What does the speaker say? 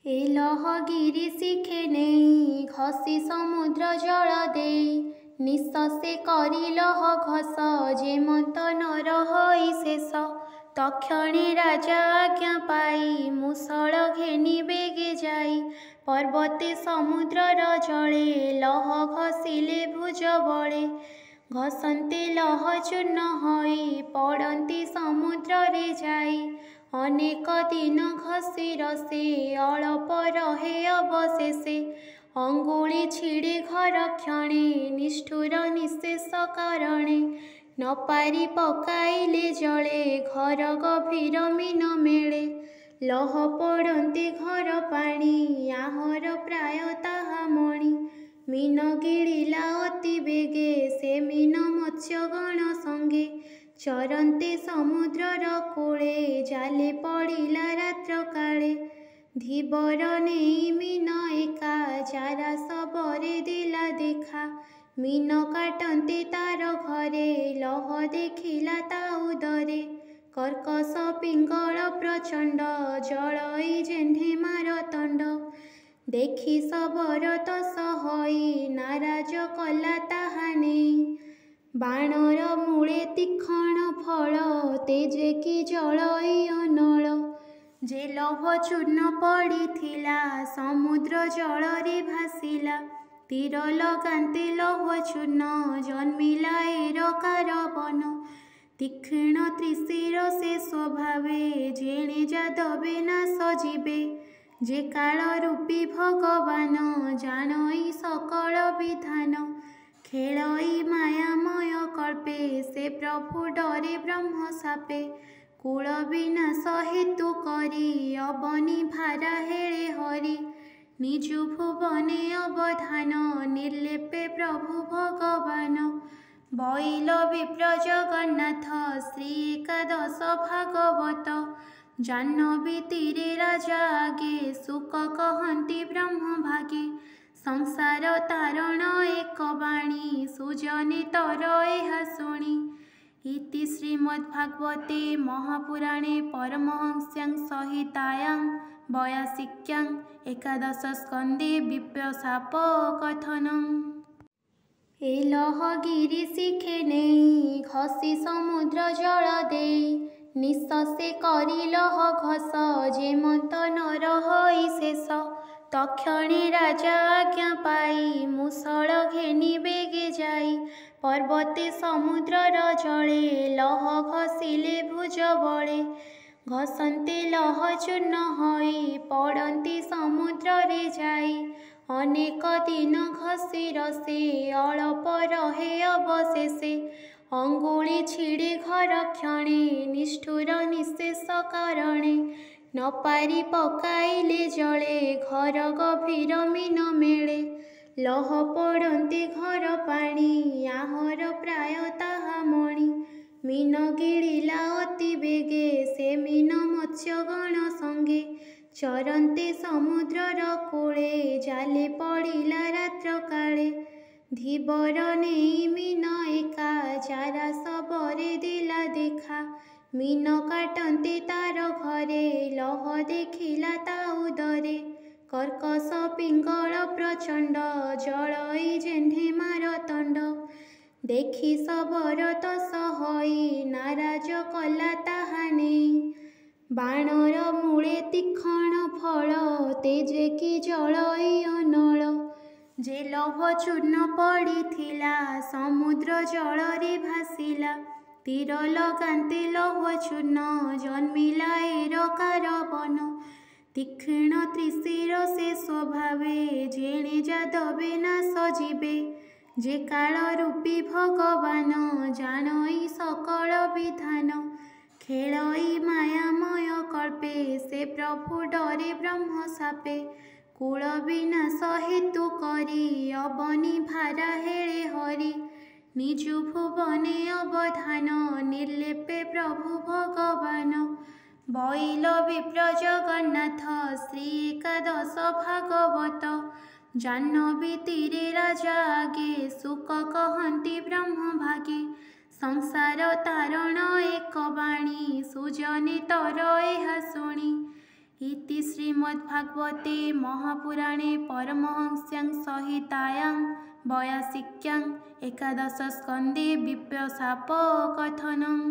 ए लहगिरी शिखे नहीं घसी समुद्र जल दे निश्वासे करी लह घस जेमंत नर हई शेष तक्षणे राजा आज्ञा पाई मुसळ घेनी बेगे जाई पर्वते समुद्रर जले लह घसिले भुज बळे घसन्ते लह चूर्ण हई पड़न्ती समुद्र रे जाई अनेक दिन घसी रसे अल्प रहे अवशेषे अंगुली छिड़े घर क्षणे निष्ठुर निशेष कारणे न पारी पकाइले जले घर गभीर मीन मेले लह पड़न्ते घर पाणी आहर प्राय ताहा मणि मीन गिड़िला अति बेगे से मीन मत्स्यगण संगे चरन्ते समुद्रर कूले जाले पड़िला रात्र काले धीबर नेई मीन एका चारा सबरे देला देखा मीन काटन्ते तार घरे लह देखिला ता उदरे कर्कश पिंगल प्रचंड जलई जेन्हे मारतंड देखि सबर तस हई नाराज कला ताहा नेई बाणर मूले तीक्षण फल तेजे कि जलई अनल जे लौह चूर्ण पड़िथिला समुद्र जलरे भासिला तीर लगान्ते लौह चूर्ण जन्मिला एरकार बन तीक्ष्ण त्रिशिर से स्वभावे जेणे जादवे ना सजीवे जे काल रूपी भगवान जानई सकल विधान खेलई मायामय कल्पे से प्रभु डरे ब्रह्म सापे कूल विनाश हेतु करी अबनी भारा हेले हरि निजु भुवने अवधान निर्लेपे प्रभु भगवान बैल विप्र जगन्नाथ श्री एकादश भागवत जाह्नवी तीरे राजा आगे सुख कहन्ति ब्रह्म भागे संसार तारण एक बाणी सुजने तर एहा शुणी इति श्रीमद्भागवते महापुराणे परमहंस्यां संहितायां वयासिक्यां एकादश स्कन्धे विप्रशाप कथनम् ए लहगिरी शिखे नहीं घसी समुद्र जल दे निश्वासे करी लह घस जेमंत नर हई शेष तक्षणे राजा आज्ञा पाई मुसळ घेनी बेगे जाई पर्वते समुद्रर जले लह घसिले भुज बळे घसन्ते लह चूर्ण हई पड़न्ती समुद्र रे जाई अनेक दिन घसी रसे अल्प रहे अवशेषे अंगुली छिड़े घर क्षणे निष्ठुर निशेष कारणे न पारी पकाइले जले घर गभीर मीन मेले लह पड़न्ते घर पाणी आहर प्राय ताहा मणि मीन गिड़िला अति बेगे से मीन मत्स्यगण संगे चरन्ते समुद्रर कूले जाले पड़िला रात्र काले धीबर नेई मीन एका चारा सबरे देला देखा मीन काटन्ते तार घरे लह देखिला ता उदरे कर्कश पिंगल प्रचंड जलई जेन्हे मारतंड देखि सबर तस हई नाराज कला ताहा नेई बाणर मूले तीक्षण फल तेजे कि जलई अनल जे लौह चूर्ण पड़िथिला समुद्र जलरे भासिला तीर लगान्ते लौह चूर्ण जन्मिला एरकार बन तीक्ष्ण त्रिशिर से स्वभावे जेणे जादवे ना सजीवे जे काल रूपी भगवान जानई सकल विधान खेलई मायामय कल्पे से प्रभु डरे ब्रह्म सापे कूल विनाश हेतु करी अबनी भारा हेले हरि निजु भुवने अवधान निर्लेपे प्रभु भगवान बैल विप्र जगन्नाथ श्री एकादश भागवत जाह्नवी तीरे राजा आगे सुख कहन्ति ब्रह्म भागे संसार तारण एक बाणी सुजने तर एहा शुणी इति श्रीमद्भागवते महापुराणे परमहंस्यां संहितायां वैयासिक्यां एकादशस्कन्धे विप्लवशापकथनम्।